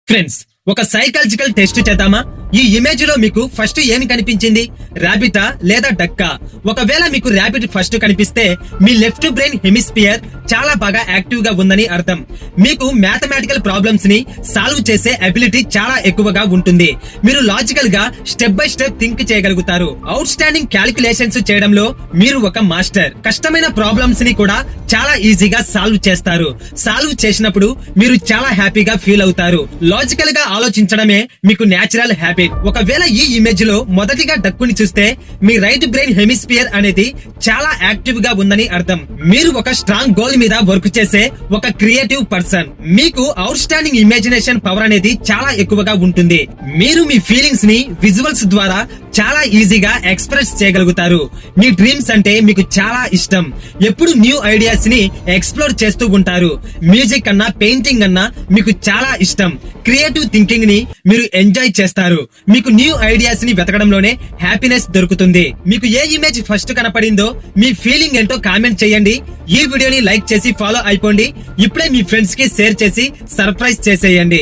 Friends, ఒక psychological test చేద్దామా? ఈ ఇమేజ్ లో మీకు ఫస్ట్ ఏమి కనిపించింది? ర్యాబిటా లేదా డక్కా? ఒకవేళ మీకు ర్యాబిట్ ఫస్ట్ కనిపిస్తే మీ లెఫ్ట్ బ్రెయిన్ హెమిస్పియర్ చాలా బాగా యాక్టివ్ గా ఉందని అర్థం. మీకు మ్యాథమెటికల్ ప్రాబ్లమ్స్ ని సాల్వ్ చేసే అబిలిటీ చాలా ఎక్కువగా ఉంటుంది. మీరు లాజికల్ గా స్టెప్ బై స్టెప్ థింక్ చేయగలుగుతారు. అవుట్ స్టాండింగ్ క్యాలిక్యులేషన్స్ చేయడంలో మీరు ఒక మాస్టర్. కష్టమైన ప్రాబ్లమ్స్ ని కూడా చాలా ఈజీగా సాల్వ్ చేస్తారు. సాల్వ్ చేసినప్పుడు మీరు చాలా హ్యాపీగా ఫీల్ అవుతారు. లాజికల్ గా ఆలోచించడమే మీకు నేచురల్ హ్యాబిట్. ఒకవేళ ఈ ఇమేజ్ లో మొదటిగా డక్కుని చూస్తే మీ రైట్ బ్రెయిన్ హెమిస్పియర్ అనేది చాలా యాక్టివ్ గా ఉందని అర్థం. మీరు ఒక స్ట్రాంగ్ గోల్ మీద వర్క్ చేసే ఒక క్రియేటివ్ పర్సన్. మీకు అవుట్ స్టాండింగ్ ఇమాజినేషన్ పవర్ అనేది చాలా ఎక్కువగా ఉంటుంది. మీరు మీ ఫీలింగ్స్ ని విజువల్స్ ద్వారా చాలా ఈజీగా ఎక్స్ప్రెస్ చేయగలుగుతారు. మీ డ్రీమ్స్ అంటే మీకు చాలా ఇష్టం. ఎప్పుడు న్యూ ఐడియాస్ ని ఎక్స్ప్లోర్ చేస్తూ ఉంటారు. మ్యూజిక్ అన్నా పెయింటింగ్ అన్నా మీకు చాలా ఇష్టం. క్రియేటివ్ థింకింగ్ ని మీరు ఎంజాయ్ చేస్తారు. మీకు న్యూ ఐడియాస్ ని వెతకడంలోనే హ్యాపీనెస్ దొరుకుతుంది. మీకు ఏ ఇమేజ్ ఫస్ట్ కనపడిందో మీ ఫీలింగ్ ఏంటో కామెంట్ చేయండి. ఈ వీడియోని లైక్ చేసి ఫాలో అయిపోండి. ఇప్పుడే మీ ఫ్రెండ్స్ కి షేర్ చేసి సర్ప్రైజ్ చేసేయండి.